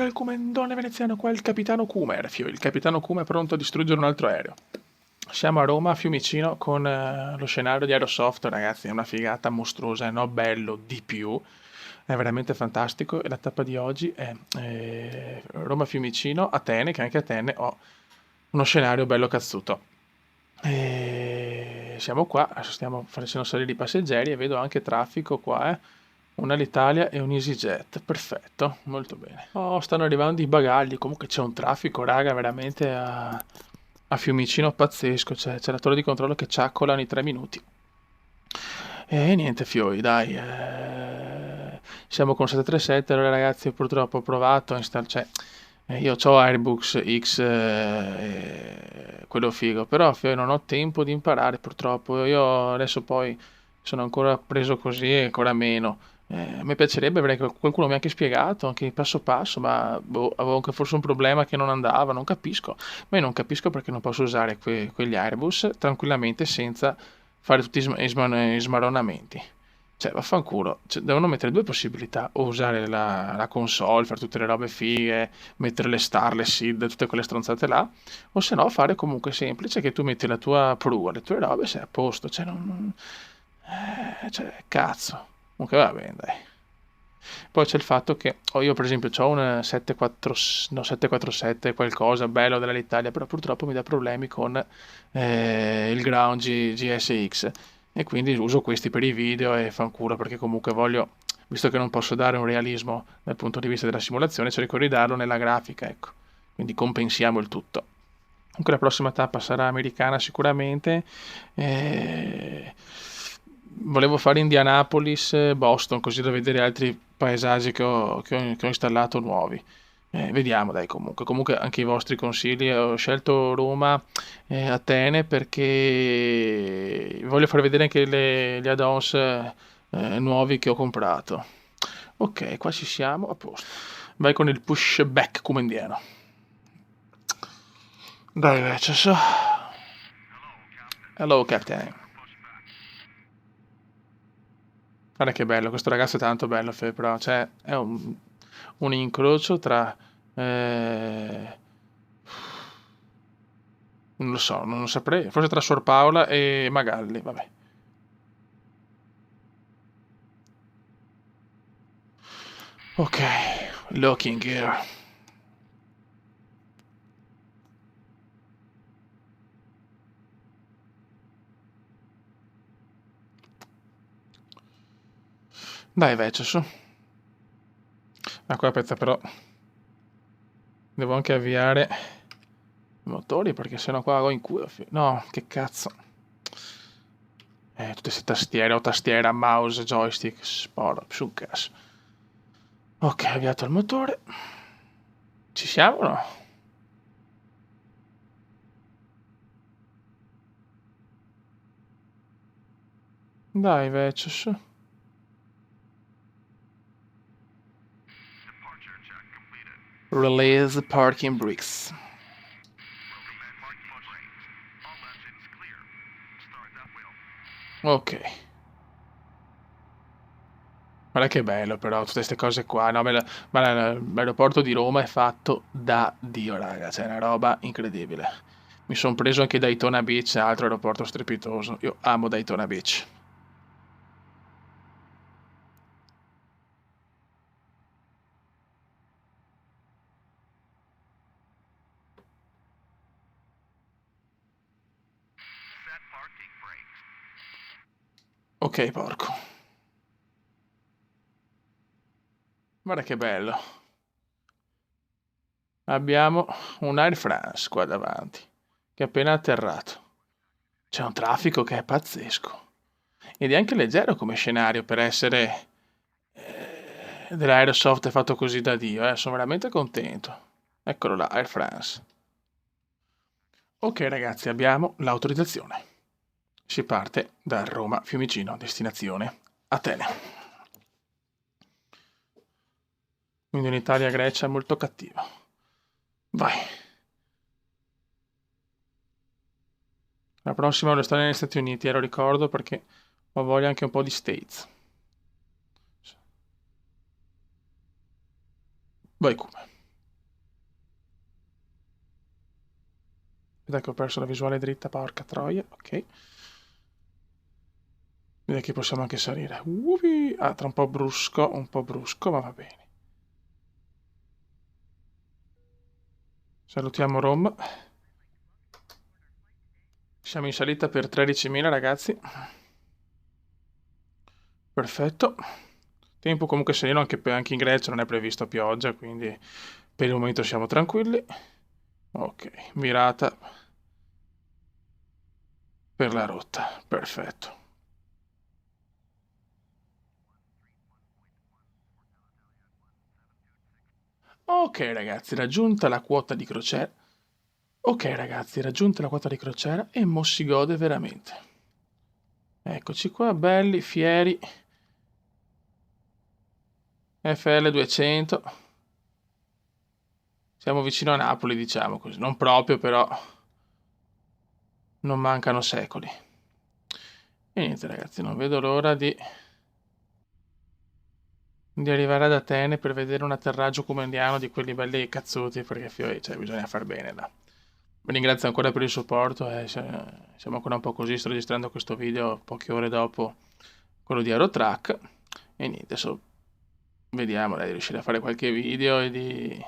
entra il comandone veneziano, qua il capitano Kuma, il capitano Kuma è pronto a distruggere un altro aereo. Siamo a Roma, a Fiumicino, con lo scenario di Aerosoft, ragazzi, è una figata mostruosa, no? Bello di più, è veramente fantastico. E la tappa di oggi è Roma Fiumicino, Atene, che anche Atene ho uno scenario bello cazzuto. E siamo qua, adesso stiamo facendo salire i passeggeri e vedo anche traffico qua, una Alitalia e un EasyJet, perfetto, molto bene. Oh, stanno arrivando i bagagli, comunque c'è un traffico, raga, veramente a Fiumicino pazzesco, c'è la torre di controllo che ciaccola ogni 3 minuti. E niente, fioi, dai, siamo con 737, allora ragazzi, purtroppo ho provato a installare, cioè, io ho Airbus X, quello figo, però fioi, non ho tempo di imparare purtroppo, io adesso poi sono ancora preso così e ancora meno. A me piacerebbe, avrei che qualcuno mi ha anche spiegato, anche passo passo, ma boh, avevo anche forse un problema che non andava, non capisco. Ma io non capisco perché non posso usare quegli Airbus tranquillamente senza fare tutti i smaronamenti. Cioè, vaffanculo, cioè, devono mettere due possibilità, o usare la console, fare tutte le robe fighe, mettere le star, le SID, tutte quelle stronzate là, o se no fare comunque semplice che tu metti la tua prua, le tue robe e sei a posto, cioè cioè, cazzo. Comunque va bene, dai. Poi c'è il fatto che io per esempio ho un 74, no, 747 qualcosa bello dell'Italia, però purtroppo mi dà problemi con il Ground GSX e quindi uso questi per i video e fanculo perché comunque voglio, visto che non posso dare un realismo dal punto di vista della simulazione, cerco di darlo nella grafica, ecco. Quindi compensiamo il tutto. Comunque la prossima tappa sarà americana sicuramente. Volevo fare Indianapolis, Boston, così da vedere altri paesaggi che ho installato nuovi. Vediamo, dai, comunque. Comunque anche i vostri consigli. Ho scelto Roma, Atene, perché voglio far vedere anche gli add-ons nuovi che ho comprato. Ok, qua ci siamo, a posto. Vai con il pushback come indiano. Dai, Vecchio. Hello, Captain. Guarda che bello, questo ragazzo è tanto bello, però, cioè, è un incrocio tra... non lo so, non lo saprei, forse tra Suor Paola e Magalli, vabbè. Ok, looking here. Dai, vecchio, su. Ma qua aspetta, però... Devo anche avviare i motori, perché sennò qua go in culo. No, che cazzo. Tutte queste tastiere, o tastiera, mouse, joystick, sporo, su un cazzo. Ok, avviato il motore. Ci siamo o no? Dai, vecchio, su. Release parking brakes. Ok. Guarda che bello però, tutte queste cose qua. No, ma l'aeroporto di Roma è fatto da Dio, raga. Cioè, è una roba incredibile. Mi sono preso anche Daytona Beach, altro aeroporto strepitoso. Io amo Daytona Beach. Ok, porco. Guarda che bello. Abbiamo un Air France qua davanti, che è appena atterrato. C'è un traffico che è pazzesco. Ed è anche leggero come scenario per essere dell'Aerosoft è fatto così da Dio, eh. Sono veramente contento. Eccolo là, Air France. Ok ragazzi, abbiamo l'autorizzazione. Si parte da Roma Fiumicino, destinazione Atene. Quindi un'Italia-Grecia molto cattiva. Vai. La prossima voglio stare negli Stati Uniti, lo ricordo perché ho voglia anche un po' di States. Vai come? Dai che ho perso la visuale dritta, porca troia. Ok. Direi che possiamo anche salire. Upi! Ah, tra un po' brusco, ma va bene. Salutiamo Roma. Siamo in salita per 13.000 ragazzi. Perfetto. Tempo comunque sereno, anche in Grecia non è prevista pioggia, quindi per il momento siamo tranquilli. Ok, virata per la rotta. Perfetto. Ok ragazzi, raggiunta la quota di crociera. Ok ragazzi, raggiunta la quota di crociera e mo si gode veramente. Eccoci qua, belli, fieri. FL 200. Siamo vicino a Napoli, diciamo così. Non proprio, però non mancano secoli. E niente ragazzi, non vedo l'ora di arrivare ad Atene per vedere un atterraggio comandiano di quelli belli cazzuti, perché cioè, bisogna far bene, là. Vi ringrazio ancora per il supporto, siamo ancora un po' così, sto registrando questo video poche ore dopo quello di Aerotrack e niente, adesso vediamo dai, di riuscire a fare qualche video e di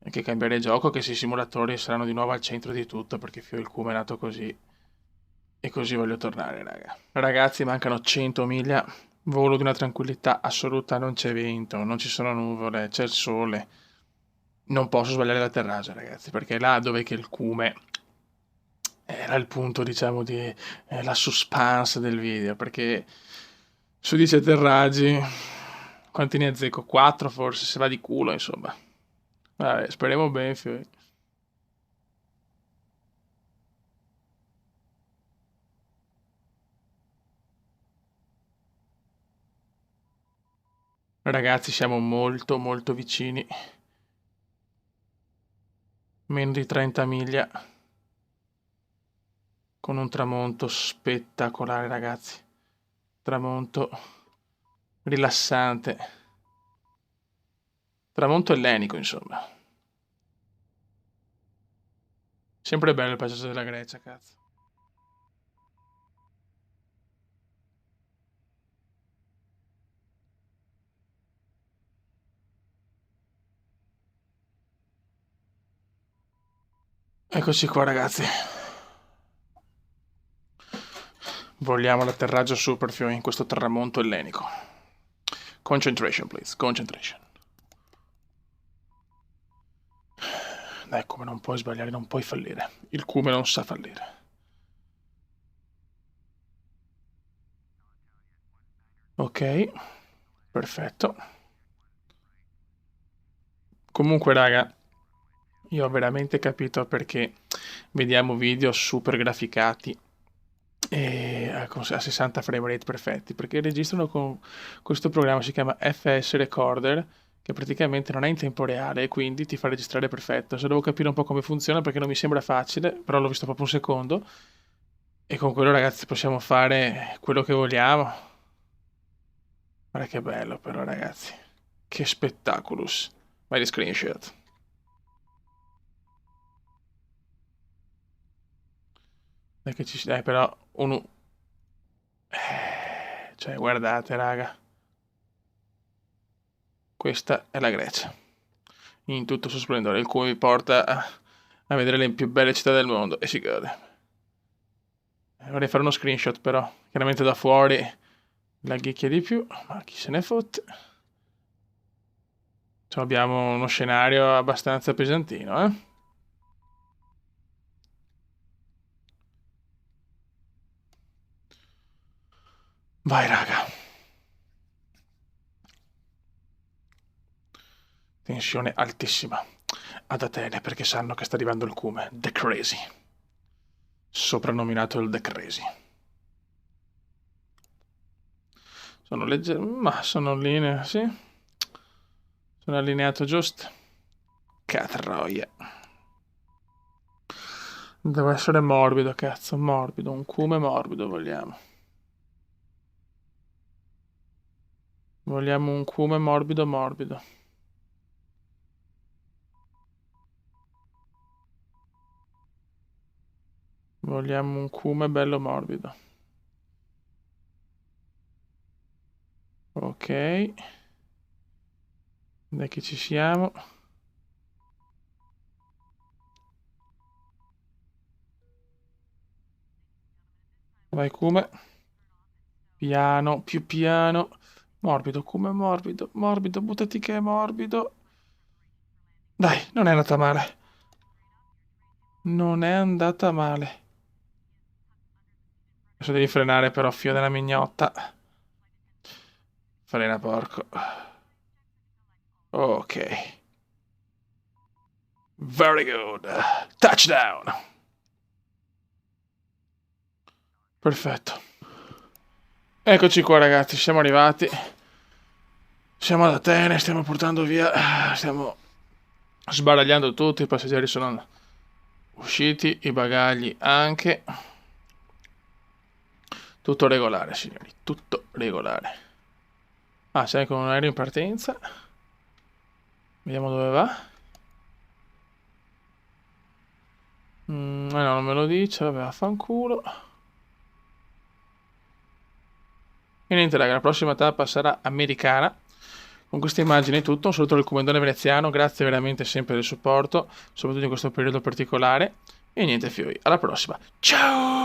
anche cambiare gioco, che questi simulatori saranno di nuovo al centro di tutto, perché Fio il Cume è nato così e così voglio tornare, raga. Ragazzi, mancano 100 miglia, volo di una tranquillità assoluta, non c'è vento, non ci sono nuvole, c'è il sole. Non posso sbagliare l'atterraggio, ragazzi, perché là dove che il Cume era il punto, diciamo, di la suspense del video, perché su 10 atterraggi, quanti ne azzecco? 4 forse, se va di culo, insomma. Vabbè, speriamo bene, Fio. Ragazzi, siamo molto molto vicini. Meno di 30 miglia. Con un tramonto spettacolare, ragazzi. Tramonto rilassante. Tramonto ellenico, insomma. Sempre bello il paesaggio della Grecia, cazzo. Eccoci qua, ragazzi. Vogliamo l'atterraggio super in questo tramonto ellenico. Concentration, please. Concentration. Dai, come non puoi sbagliare, non puoi fallire. Il Cume non sa fallire. Ok, perfetto. Comunque, raga, io ho veramente capito perché vediamo video super graficati e a 60 frame rate perfetti, perché registrano con questo programma, si chiama FS Recorder, che praticamente non è in tempo reale e quindi ti fa registrare perfetto. Se devo capire un po' come funziona, perché non mi sembra facile, però l'ho visto proprio un secondo, e con quello ragazzi possiamo fare quello che vogliamo. Guarda che bello però ragazzi, che spettaculus. Vai di screenshot. Dai che dai però cioè guardate raga, questa è la Grecia in tutto il suo splendore, il cui vi porta a vedere le più belle città del mondo e si gode. Vorrei fare uno screenshot però, chiaramente da fuori la ghicchia di più, ma chi se ne fotte. Cioè, abbiamo uno scenario abbastanza pesantino, eh? Vai raga. Tensione altissima ad Atene perché sanno che sta arrivando il Cume, The Crazy, soprannominato il The Crazy. Sono leggero, ma sono linee, sì. Sono allineato giusto. Catroia. Deve essere morbido, cazzo, morbido, un Cume morbido vogliamo. Vogliamo un Cume morbido morbido. Vogliamo un cume bello morbido. Ok. Dai che ci siamo. Vai cume. Piano, più piano. Morbido, cume morbido. Morbido, buttati che è morbido. Dai, non è andata male. Non è andata male. Adesso devi frenare però, figlio della mignotta. Frena, porco. Ok. Very good. Touchdown. Perfetto. Eccoci qua ragazzi, siamo arrivati. Siamo ad Atene, stiamo portando via. Stiamo sbaragliando tutto, i passeggeri sono usciti, i bagagli anche. Tutto regolare, signori, tutto regolare. Ah, sei con un aereo in partenza. Vediamo dove va. No, non me lo dice, vabbè, affanculo. E niente, raga, la prossima tappa sarà americana. Con queste immagini è tutto. Un saluto del comandante veneziano, grazie veramente sempre del supporto, soprattutto in questo periodo particolare. E niente, fiori, alla prossima. Ciao!